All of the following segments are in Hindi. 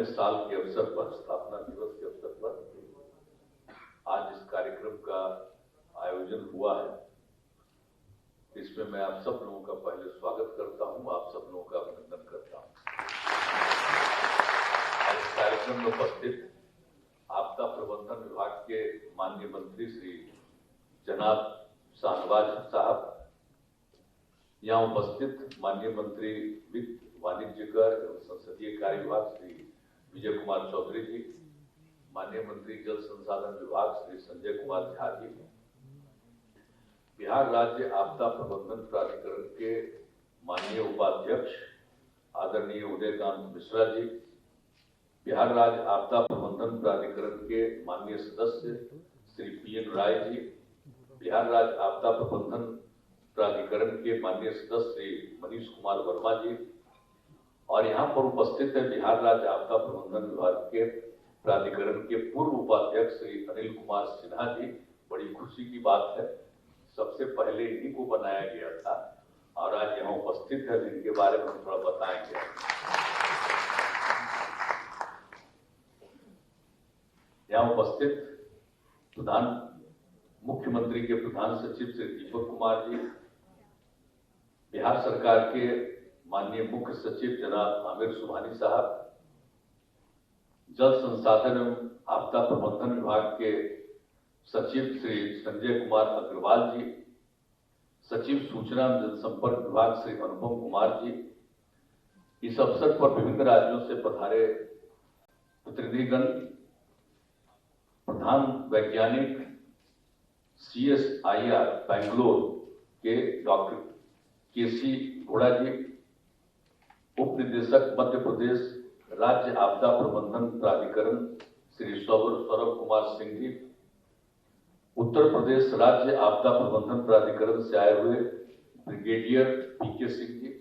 92वें साल के अवसर पर, स्थापना दिवस के अवसर पर आज इस कार्यक्रम का आयोजन हुआ है। इसमें मैं आप सब लोगों का पहले स्वागत करता हूं, आप सब लोगों का अभिनंदन करता हूं। आज इस कार्यक्रम में उपस्थित आपदा प्रबंधन विभाग के माननीय मंत्री श्री जनाब शाहनवाज साहब, यहाँ उपस्थित माननीय मंत्री वित्त, वाणिज्य कर एवं संसदीय कार्य विभाग श्री विजय कुमार चौधरी जी, माननीय मंत्री जल संसाधन विभाग श्री संजय कुमार झा जी, बिहार राज्य आपदा प्रबंधन प्राधिकरण के माननीय उपाध्यक्ष आदरणीय उदयकांत मिश्रा जी, बिहार राज्य आपदा प्रबंधन प्राधिकरण के माननीय सदस्य श्री पीएन राय जी, बिहार राज्य आपदा प्रबंधन प्राधिकरण के माननीय सदस्य श्री मनीष कुमार वर्मा जी, और यहाँ पर उपस्थित है बिहार राज्य आपदा प्रबंधन विभाग के प्राधिकरण के पूर्व उपाध्यक्ष श्री अनिल कुमार सिन्हा जी। बड़ी खुशी की बात है, सबसे पहले इन्हीं को बनाया गया था और आज यहाँ उपस्थित है, इनके बारे में हम थोड़ा बताएंगे। यहाँ उपस्थित मुख्यमंत्री के प्रधान सचिव श्री दीपक कुमार जी, बिहार सरकार के माननीय मुख्य सचिव जनाब आमिर सुबहानी साहब, जल संसाधन एवं आपदा प्रबंधन विभाग के सचिव श्री संजय कुमार अग्रवाल जी, सचिव सूचना एवं जनसंपर्क विभाग श्री अनुपम कुमार जी, इस अवसर पर विभिन्न राज्यों से पधारे प्रतिनिधिगण, प्रधान वैज्ञानिक CSIR बेंगलोर के डॉक्टर केसी घोड़ा जी, उप निदेशक मध्य प्रदेश राज्य आपदा प्रबंधन प्राधिकरण श्री सौरभ कुमार सिंह जी, उत्तर प्रदेश राज्य आपदा प्रबंधन प्राधिकरण से आए हुए ब्रिगेडियर PK सिंह जी,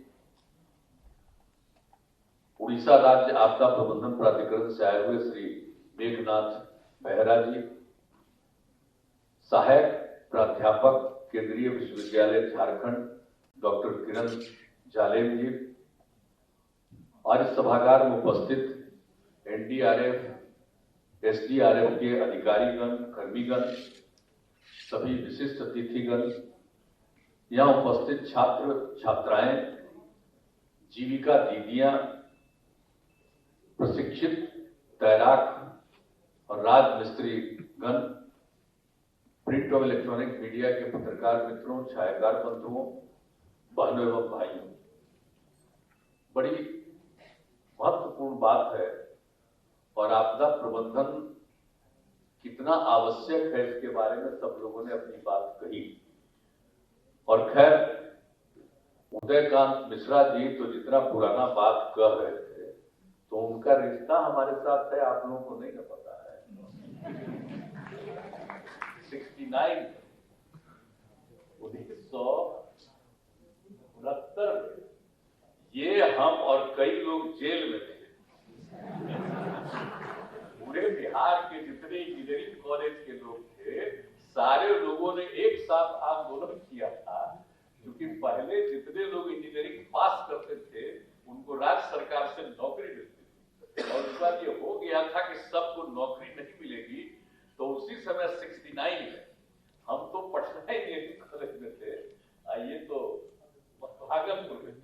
उड़ीसा राज्य आपदा प्रबंधन प्राधिकरण से आए हुए श्री मेघनाथ बेहरा जी, सहायक प्राध्यापक केंद्रीय विश्वविद्यालय झारखंड डॉक्टर किरण जालेम जी, और इस सभागार में उपस्थित NDRF, SDRF के अधिकारीगण, कर्मीगण, सभी विशिष्ट अतिथिगण, यहाँ उपस्थित छात्र छात्राएं, जीविका दीदियां, प्रशिक्षित तैराक और राजमिस्त्री गण, प्रिंट और इलेक्ट्रॉनिक मीडिया के पत्रकार मित्रों, छायाकार बंधुओं, बहनों एवं भाइयों, बड़ी महत्वपूर्ण बात है और आपदा प्रबंधन कितना आवश्यक है इसके बारे में सब लोगों ने अपनी बात कही। और खैर उदयकांत मिश्रा जी तो जितना पुराना बात कह रहे थे, तो उनका रिश्ता हमारे साथ है, आप लोगों को नहीं ना पता है। 1969 में ये हम और कई लोग जेल में थे। पूरे बिहार के जितने इंजीनियरिंग कॉलेज के लोग थे, सारे लोगों ने एक साथ आंदोलन किया था, क्योंकि पहले जितने लोग इंजीनियरिंग पास करते थे उनको राज्य सरकार से नौकरी मिलती थी, और इस बार ये हो गया था कि सबको नौकरी नहीं मिलेगी। तो उसी समय 69 में हम तो पटना इंजीनियरिंग कॉलेज में थे, ये तो भागलपुर में,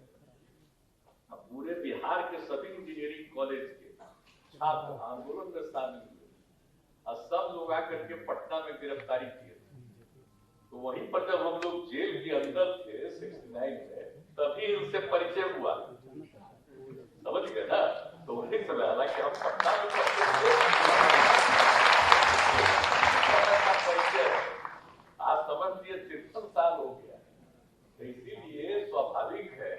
पूरे बिहार के सभी इंजीनियरिंग कॉलेज के छात्र आंदोलन में शामिल हुए और सब लोग आकर के पटना में गिरफ्तारी किए। तो वहीं पर जब हम लोग जेल के अंदर थे 69 में, तभी उनसे परिचय हुआ, समझ गए ना। तो वही समय, हालांकि हम पटना में परिचय आज समझ लिए 53 साल हो गया। तो इसीलिए स्वाभाविक है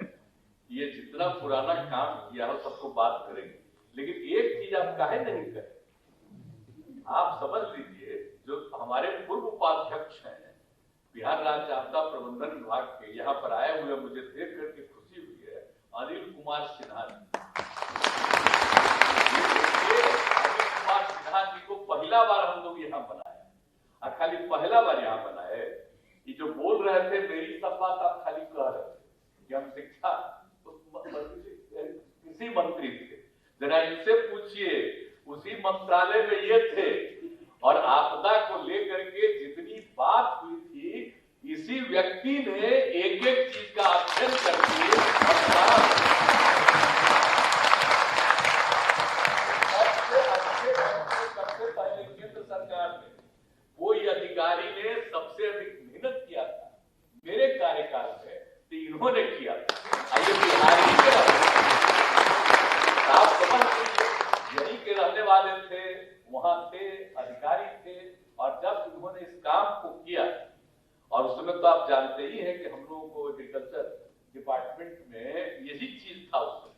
ये जितना पुराना काम किया हो सबको बात करेंगे, लेकिन एक चीज आप काहे नहीं करें, आप समझ लीजिए, जो हमारे पूर्व उपाध्यक्ष हैं बिहार राज्य आपदा प्रबंधन विभाग के, यहाँ पर आए हुए मुझे देख करके खुशी हुई है, अनिल कुमार सिन्हा जी। अनिल कुमार सिन्हा जी को पहला बार हम लोग यहाँ बनाए, और खाली पहला बार यहाँ बनाए। ये जो बोल रहे थे मेरी सब बात आप खाली कह रहे थे कि हम शिक्षा किसी मंत्री थे, जरा इनसे पूछिए मंत्रालय में ये थे और आपदा को लेकर के जितनी बात हुई थी, इसी व्यक्ति ने एक एक चीज का अध्ययन करके सबसे पहले केंद्र सरकार ने कोई अधिकारी ने सबसे अधिक मेहनत किया था मेरे कार्यकाल में, तो इन्होंने किया था। ये बिहारी के आप समझ लीजिए, यही के रहने वाले थे, वहां थे, अधिकारी थे, और जब उन्होंने इस काम को किया, और उसमें तो आप जानते ही हैं कि हम लोगों को एग्रीकल्चर डिपार्टमेंट में यही चीज था, उसमें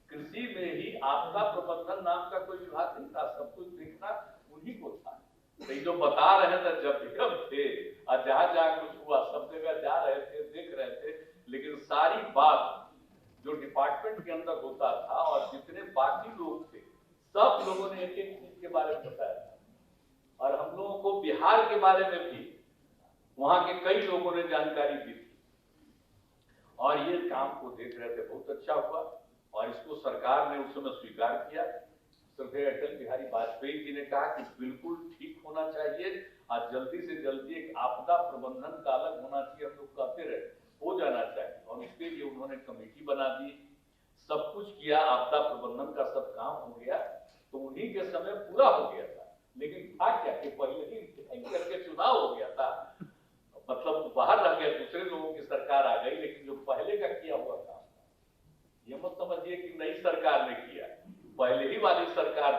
कृषि में ही आपदा प्रबंधन नाम का कोई विभाग नहीं था, सब कुछ देखना उन्हीं को था। तो जो बता रहे थे, जब भी हम थे और जहां जहां कुछ हुआ सब जगह जा रहे थे, देख रहे थे, लेकिन सारी बात जो डिपार्टमेंट के अंदर होता था और जितने बाकी लोग थे, सब लोगों ने एक एक चीज के बारे में बताया था। और हम लोगों को बिहार के बारे में भी वहां के कई लोगों ने जानकारी दी थी, और ये काम को देख रहे थे, बहुत अच्छा हुआ। और इसको सरकार ने उस समय स्वीकार किया। श्रद्धेय अटल बिहारी वाजपेयी जी ने कहा कि बिल्कुल ठीक होना चाहिए और जल्दी से जल्दी एक आपदा प्रबंधन का अलग होना चाहिए, हम लोग कहते रहे, हो जाना चाहिए। और उसके लिए उन्होंने कमेटी बना दी, सब कुछ किया, आपदा प्रबंधन का सब काम हो गया, तो उन्हीं के समय पूरा हो गया था। लेकिन था क्या कि पहले ही करके चुनाव हो गया था, मतलब बाहर रह गया, दूसरे लोगों की सरकार आ गई, लेकिन जो पहले का किया हुआ काम, ये मत समझिए कि नई सरकार ने किया, पहले ही वाली सरकार,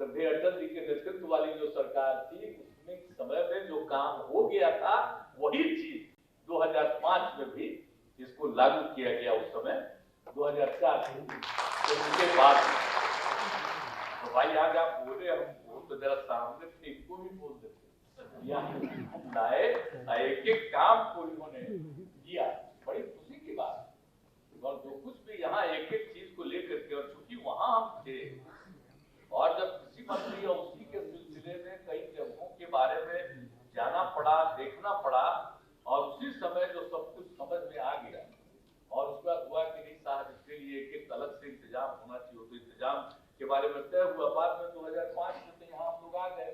श्रद्धेय अटल जी के नेतृत्व वाली जो सरकार थी, उसमें समय में जो काम हो गया था, वही चीज 2005 में भी इसको लागू किया गया। उस समय 2004 तो उसके बाद, तो भाई आज आप बोले, हम बोल तो जरा सामने थे, इनको भी बोल देते लाए, एक एक काम को इन्होंने किया, बड़ी खुशी की बात। और जो कुछ भी यहाँ एक एक चीज को लेकर के, और चूंकि वहां हम थे, और जब कृषि मंत्री और उसी के सिलसिले में कई जगहों के बारे में जाना पड़ा, देखना पड़ा, और उसी समय जो सब कुछ समझ में आ गया, और उसके बाद हुआ कि नहीं साहब, इसके लिए एक एक अलग से इंतजाम होना चाहिए, तो इंतजाम के बारे में तय हुआ। बाद में 2005 में तो यहाँ हम लोग आ गए,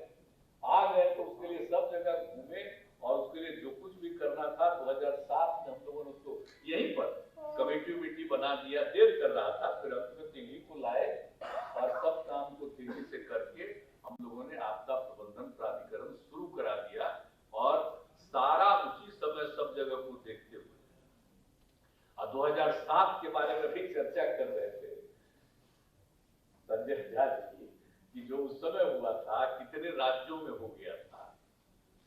तो उसके लिए सब जगह घूमे, और उसके लिए जो कुछ भी करना था 2007 में हम लोगों ने उसको यहीं पर कमेटी बना दिया, देर कर रहा था, फिर अंत में दिल्ली को लाए, और सब काम को तेजी से करके हम लोगों ने आपदा प्रबंधन प्राधिकरण शुरू करा दिया, और सारा उसी समय सब जगह को देखते हुए। और 2007 के बारे में भी चर्चा कर रहे थे संजय झा जी कि जो उस समय हुआ था, कितने राज्यों में हो गया था,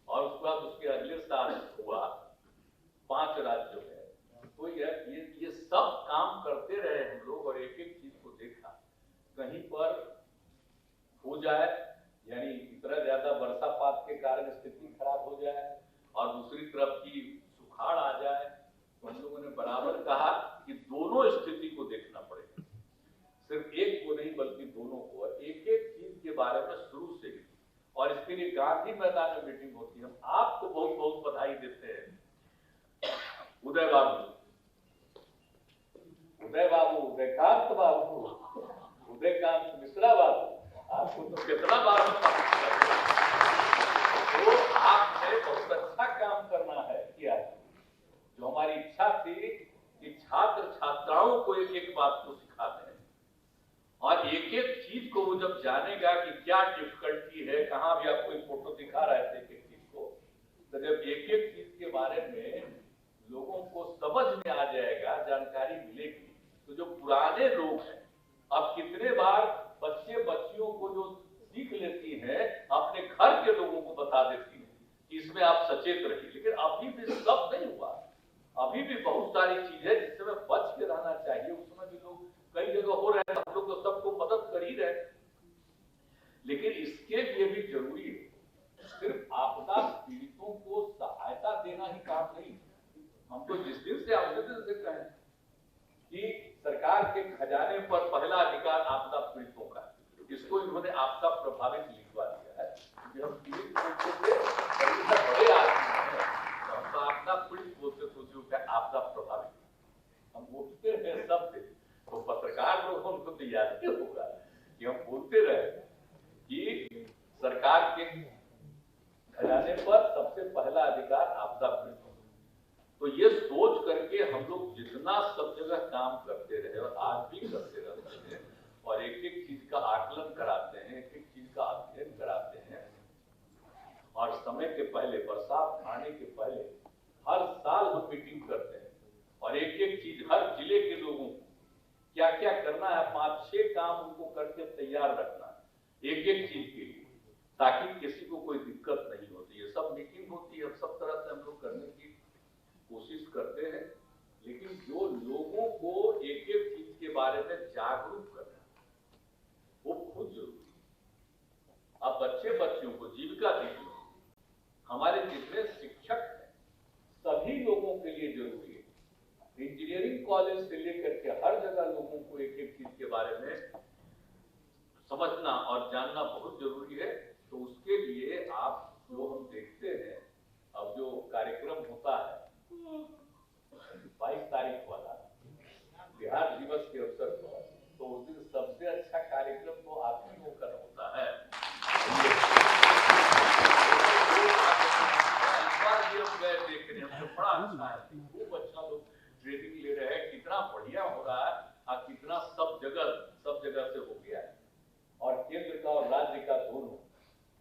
और उसके बाद उसके अगले साल हुआ 5 राज्यों में। तो ये सब काम करते रहे हम लोग, और एक एक चीज को देखा, कहीं पर हो जाए, यानी इतना ज्यादा वर्षापात के कारण स्थिति खराब हो जाए, और दूसरी तरफ की सुखाड़ आ जाए, तो हम लोगों ने बराबर कहा कि दोनों स्थिति को देखना पड़ेगा, सिर्फ एक को नहीं बल्कि दोनों को, एक एक चीज के बारे में शुरू से ही। और इसके लिए गांधी मैदान में मीटिंग होती है। हम आपको बहुत बहुत बधाई देते हैं, उदयकांत बाबू, उदयकांत मिश्रा बाबू, आपको तो कितना बार तो आपने बहुत अच्छा काम करना है किया। जो हमारी इच्छा थी कि छात्र छात्राओं को एक एक बात को सिखा दें, और एक एक चीज को वो जब जानेगा कि क्या डिफिकल्टी है, कहां भी आपको एक फोटो दिखा रहे थे एक एक चीज को, तो जब एक एक चीज के बारे में लोगों को समझ में आ जाएगा, जानकारी मिलेगी, तो जो पुराने लोग हैं, अब कितने बार बच्चे बच्चियों को जो सीख लेती हैं, अपने घर के लोगों को बता देती हैं कि इसमें आप सचेत रहिए, लेकिन अभी भी सब नहीं हुआ। अभी भी बहुत सारी चीज है जिससे बच के रहना चाहिए। उस समय भी लोग कई जगह हो रहे हैं, हम लोग तो सबको मदद कर ही रहे, लेकिन इसके लिए भी जरूरी है सिर्फ आपदा पीड़ितों को सहायता देना ही काम नहीं। हमको जिस दिन से आप से कहें कि सरकार के खजाने पर पहला अधिकार आपदा पीड़ितों का, इसको इन्होंने आपदा प्रभावित लिखवा दिया है, क्योंकि हम पीड़ित बोलते थे, बड़े आदमी हैं, हम तो आपदा पीड़ित बोलते थे, आपदा प्रभावित हम बोलते हैं शब्द, तो पत्रकार लोगों को तो याद ही होगा कि हम बोलते रहे कि सरकार के खजाने पर सबसे पहला अधिकार आपदा पीड़ित, तो ये सोच करके हम लोग जितना सब जगह काम करते रहे और आज भी करते रहते हैं और एक एक चीज का आकलन कराते हैं, एक एक चीज का अध्ययन कराते हैं और समय के पहले, बरसात आने के पहले हर साल हम मीटिंग करते हैं और एक एक चीज हर जिले के लोगों को क्या क्या करना है, 5-6 काम उनको करके तैयार रखना है एक एक चीज के लिए, ताकि किसी को कोई दिक्कत नहीं होती है। सब मीटिंग होती है, सब तरह से हम लोग करने की कोशिश करते हैं, लेकिन जो लोगों को एक एक चीज के बारे में जागरूक करना वो खुद जरूरी है। अब बच्चों को जीविका दीजिए, हमारे जितने शिक्षक हैं सभी लोगों के लिए जरूरी है। इंजीनियरिंग कॉलेज से लेकर के हर जगह लोगों को एक एक चीज के बारे में समझना और जानना बहुत जरूरी है। तो उसके लिए आप जो हम देखते हैं, अब जो कार्यक्रम होता है 22 तारीख वाला बिहार दिवस के अवसर पर, तो उस दिन सबसे अच्छा कार्यक्रम तो आप ही लोगों का होता है। देख रहे हैं बड़ा अच्छा है, खूब अच्छा लोग ट्रेनिंग ले रहे हैं, कितना बढ़िया हो रहा है और कितना सब जगह से हो गया है। और केंद्र का और राज्य का दोनों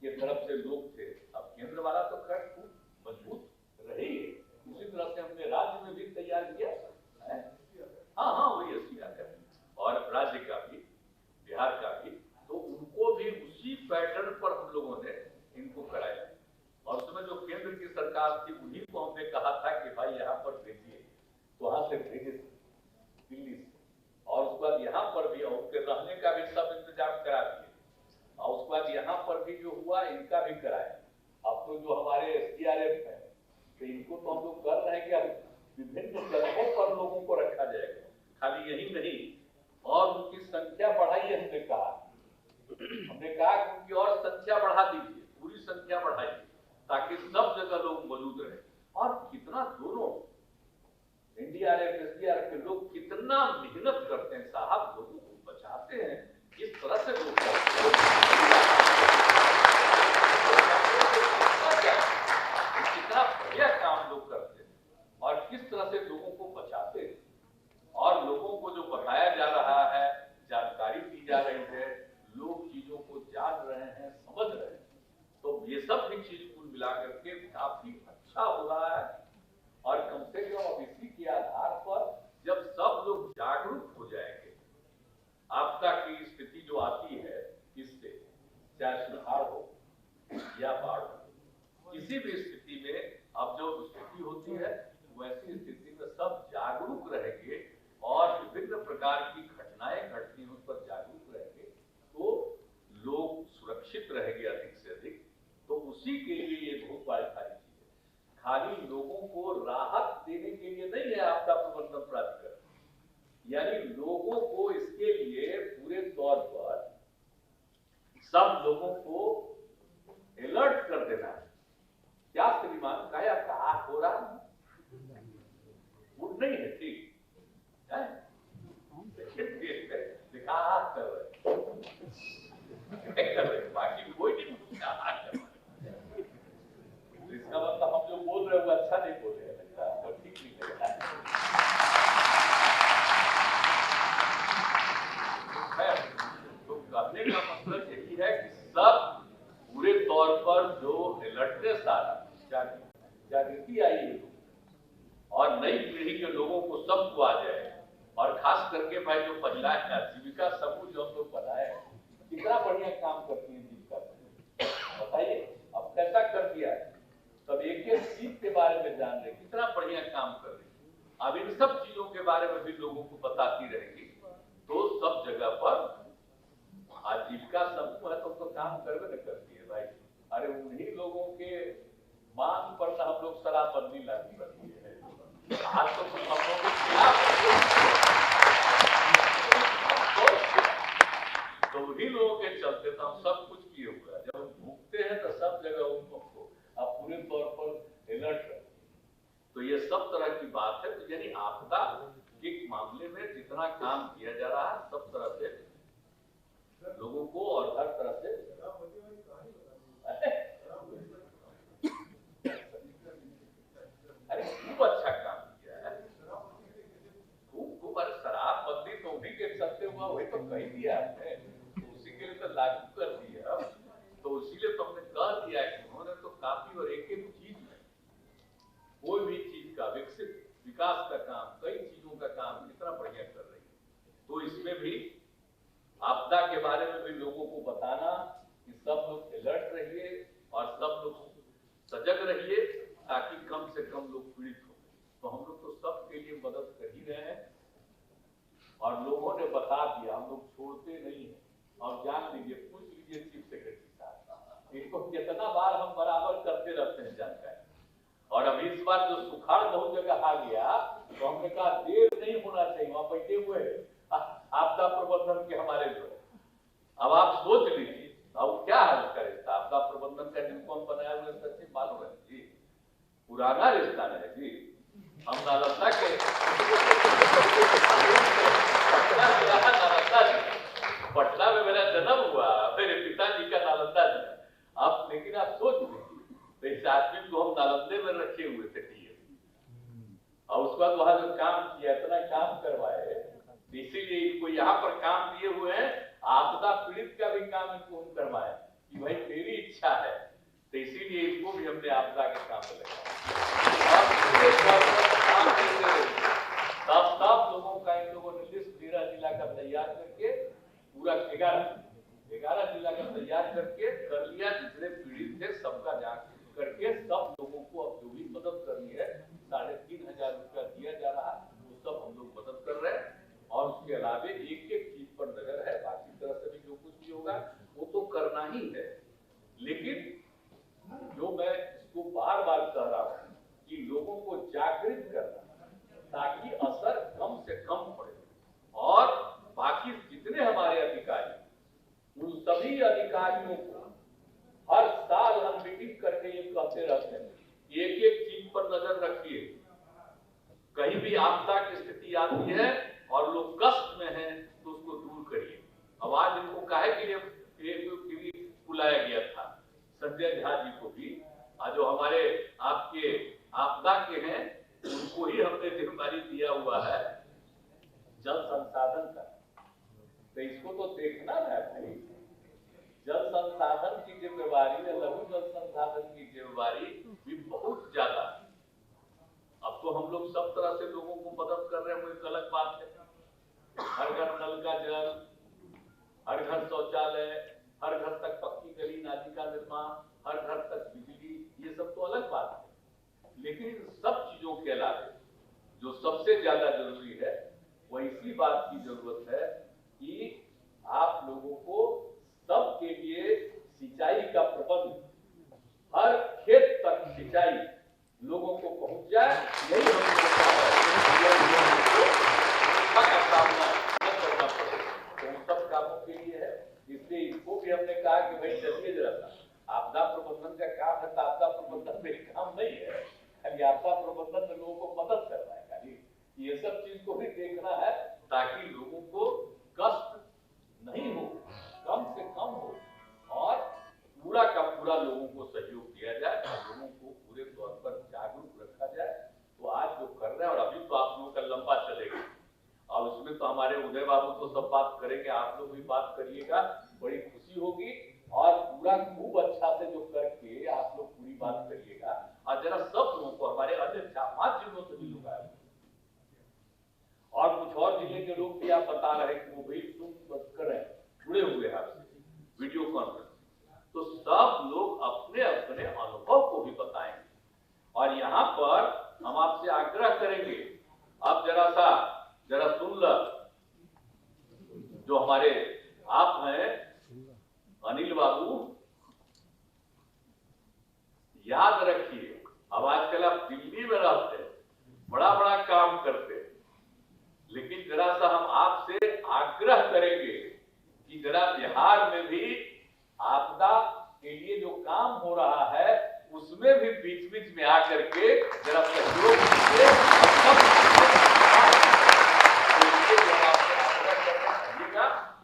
के तरफ से लोग थे। अब केंद्र वाला तो खैर खूब मजबूत रही है, उसी तरह से हमने राज्य में भी तैयार किया है। हाँ वही 80 और राज्य का भी, बिहार का भी, तो उनको भी उसी पैटर्न पर हम लोगों ने इनको कराया। और उसमें जो केंद्र की सरकार थी उन्हीं को हमने कहा था कि भाई यहाँ पर भेजिए, तो वहां से भेजे दिल्ली से, और उसके बाद यहाँ पर भी उनके रहने का भी सब इंतजाम करा दिए, और उसके बाद यहाँ पर भी जो हुआ इनका भी कराया। अब तो जो हमारे SDRF है, तो इनको तो हम लोग कर रहे हैं कि अब विभिन्न जगहों पर लोगों को रखा जाएगा, खाली यही नहीं, और उनकी संख्या बढ़ाइए। हमने कहा कि उनकी और संख्या बढ़ा दीजिए, पूरी संख्या बढ़ाइए, ताकि सब जगह लोग मौजूद रहे। और कितना दोनों NDRF SDRF के लोग कितना मेहनत करते हैं साहब, लोगों को बचाते हैं, किस तरह से लोग कितना बढ़िया काम लोग करते हैं और किस तरह से लोगों को बचाते हैं, और लोगों को जो बताया जा रहा है, जानकारी दी जा रही है, लोग चीजों को जान रहे हैं, समझ रहे हैं, तो ये सब भी चीज कुल मिलाकर के काफी अच्छा हो रहा है। और कम से कम अब इसी के आधार पर जब सब लोग जागरूक हो जाएंगे, आपदा की स्थिति जो आती है इससे, चाहे सुखाड़ हो या बाढ़ हो, किसी भी स्थिति में अब जो स्थिति होती है वैसी स्थिति में सब जागरूक रहेंगे और विभिन्न प्रकार की घटनाएं घटती हैं उस पर जागरूक रहेंगे, तो लोग सुरक्षित रहेंगे अधिक से अधिक। तो उसी के लिए ये बहुत सारी चीज है, खाली लोगों को राहत देने के लिए नहीं है आपदा प्रबंधन प्राधिकरण, यानी लोगों को इसके लिए पूरे तौर पर सब लोगों को अलर्ट कर देना है। क्या श्रीमान क्या कहा हो रहा है, वो नहीं है ठीक है, दिखा कर रहे, बाकी कोई नहीं पूछा। इसका मतलब हम जो बोल रहे हैं वो अच्छा नहीं बोल रहे हैं, वो ठीक नहीं लग रहा है। तो कहने का मतलब यही है कि सब पूरे तौर पर जो अलर्टनेस आ रहा, जागृति आई है और नई पीढ़ी के लोगों को सबको आ जाए, और खास करके भाई जो महिलाएं जीविका समूह जो हम लोग बनाए, कितना बढ़िया काम करती है जीविका, बताइए अब कैसा कर दिया है, सब एक एक चीज के बारे में जान रहे, कितना बढ़िया काम कर रही है। अब इन सब चीजों के बारे में भी लोगों को बताती रहेगी, तो सब जगह पर आजीविका समूह है तो काम करवे न करती है भाई। अरे उन्हीं लोगों के मांग पर हम लोग शराबबंदी लागू कर दिए हैं, आज तो हम लोगों के खिलाफ, तो उन्हीं लोगों के चलते तो हम सब कुछ किए हुए हैं। जब हम भूखते हैं तो सब जगह उनको अब पूरे तौर पर अलर्ट है। तो ये सब तरह की बात है। तो यानी आपदा के मामले में जितना काम किया जा रहा है सब तरह से लोगों को और हर तरह से विकास का काम, कई चीजों का काम कितना बढ़िया कर रही है। तो इसमें भी आपदा के बारे में भी लोगों को बताना कि सब लोग अलर्ट रहिए और सब लोग सजग रहिए, ताकि कम से कम लोग पीड़ित हो। तो हम लोग तो सबके लिए मदद कर ही रहे हैं और लोगों ने बता दिया, हम लोग छोड़ते नहीं है। और जान लीजिए, पूछ लीजिए चीफ सेक्रेटरी साहब, इसको कितना बार हम बराबर करते रहते हैं जानकारी। और अभी इस बार जो सुखाड़ बहुत जगह आ गया, तो हमने कहा देर नहीं होना चाहिए, वहां बैठे हुए आपदा प्रबंधन के हमारे जो, अब आप सोच लीजिए अब क्या हल करे। आपदा प्रबंधन का जिनको बनाया हुआ सचिव मालूम है जी, पुराना रिश्ता है जी। हम नालंदा के पटना में मेरा जन्म हुआ, मेरे पिताजी का नालंदा जी। अब लेकिन आप सोच लीजिए, तो इस आदमी को हम नालंदे में रखे हुए थे और उसके बाद वहां जो काम किया, इतना काम करवाए, इसीलिए इनको यहाँ पर काम दिए हुए हैं। आपदा पीड़ित का भी काम इनको हम करवाए कि भाई तेरी इच्छा है, तो इसीलिए इनको भी हमने आपदा के काम में लगाया। सब लोगों का इन लोगों ने लिस्ट 13 जिला का तैयार करके, पूरा 11 जिला का तैयार करके कर लिया। जितने पीड़ित थे सबका जांच करके सब लोगों को अब जो भी मदद करनी है 3,500 रुपया दिया जा रहा है, वो सब हम लोग मदद कर रहे हैं। और उसके अलावा एक चीज पर नजर है, बाकी तरह से भी जो कुछ भी होगा वो तो करना ही है। लेकिन जो मैं इसको बार बार कह रहा हूं कि लोगों को जागृत करना, ताकि असर कम से कम पड़े। और बाकी जितने हमारे अधिकारी, उन सभी अधिकारियों को हर साल हम मीटिंग करके ये कहते रहते हैं, एक एक चीज पर नजर रखिए। कहीं भी आपदा की स्थिति आती है और लोग कष्ट में हैं, तो उसको दूर करिए। अब आज इनको काहे के लिए बुलाया गया था, संजय झा जी को भी, आज जो हमारे आपके आपदा के हैं, उनको ही हमने जिम्मेदारी दिया हुआ है जल संसाधन का। तो इसको तो देखना है भाई, जल संसाधन की जिम्मेवारी या लघु जल संसाधन की जिम्मेवारी भी बहुत ज्यादा। अब तो हम लोग सब तरह से लोगों को मदद कर रहे हैं, वो एक अलग बात है। हर घर नल का जल, हर घर शौचालय, हर घर तक पक्की गली नाली का निर्माण, हर घर तक बिजली, ये सब तो अलग बात है। लेकिन इन सब चीजों के अलावा जो सबसे ज्यादा जरूरी है, वो इसी बात की जरूरत है कि आप लोगों को सबके लिए सिंचाई का प्रबंध, हर खेत तक सिंचाई लोगों को पहुंच जाए। यही का सामना न करना पड़े, तो उन सब कामों के लिए है। इसलिए इनको भी हमने कहा कि भाई चलिए जरा, आपदा प्रबंधन का काम है, तो आपदा प्रबंधन मेरी काम नहीं है, खाली आपदा प्रबंधन में लोगों को मदद करना है। खाली ये सब चीज को भी देखना है, ताकि लोगों को कष्ट नहीं हो, कम से कम हो, और पूरा का पूरा लोगों को सहयोग दिया जाए, लोगों को पूरे तौर पर जागरूक रखा जाए। तो आज जो कर रहे हैं, और अभी तो आप लोगों का लंबा चलेगा, और उसमें तो हमारे उदय बाबू तो सब बात करेंगे, आप लोग भी बात करिएगा, बड़ी खुशी होगी। और पूरा खूब अच्छा से जो करके आप लोग पूरी बात करिएगा। और जरा सब लोगों को, हमारे अन्य 4-5 जिलों से भी लोग आए और कुछ और जिले के लोग भी आप बता रहे कि वो भी करें, जुड़े हुए हैं आपसे वीडियो कॉन्फ्रेंस। तो सब लोग अपने अपने अनुभव को भी बताएंगे। और यहाँ पर हम आपसे आग्रह करेंगे, आप जरा सुन ल, जो हमारे आप हैं अनिल बाबू, याद रखिए, अब आजकल आप दिल्ली में रहते हैं, बड़ा बड़ा काम करते हैं, लेकिन जरा सा हम आपसे आग्रह करेंगे कि जरा बिहार में भी आपदा के लिए जो काम हो रहा है, उसमें भी बीच बीच में आकर के जरा सहयोग कीजिए।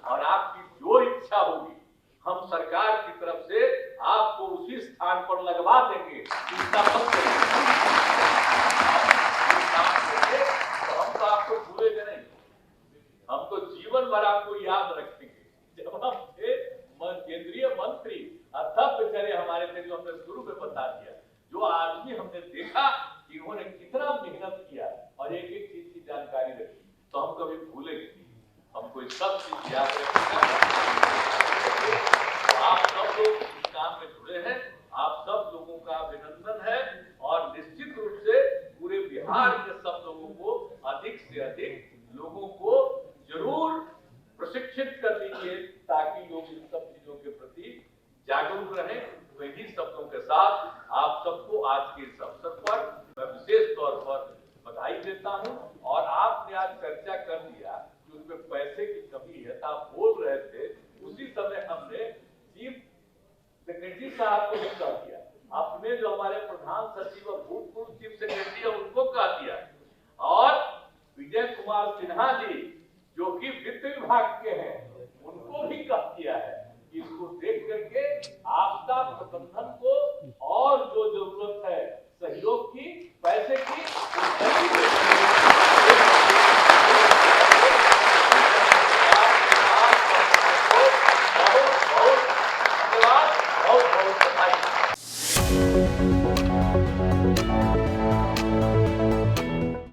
और आपकी जो इच्छा होगी, हम सरकार की तरफ से आपको उसी स्थान पर लगवा देंगे। चिंता मत करिए, तो हम तो आपको भूलेंगे नहीं, हम तो जीवन भर आपको याद रखेंगे। जब हम थे केंद्रीय मंत्री, अध्यक्ष हमारे थे, जो हमने शुरू में बता दिया, जो आदमी हमने देखा कि इन्होंने कितना मेहनत किया, और और एक एक चीज की जानकारी रखी, तो हम कभी भूलेंगे नहीं, हमको सब चीज याद रखना। आप सब लोग इस काम में जुड़े हैं, आप सब लोगों का अभिनंदन है और निश्चित रूप से पूरे बिहार के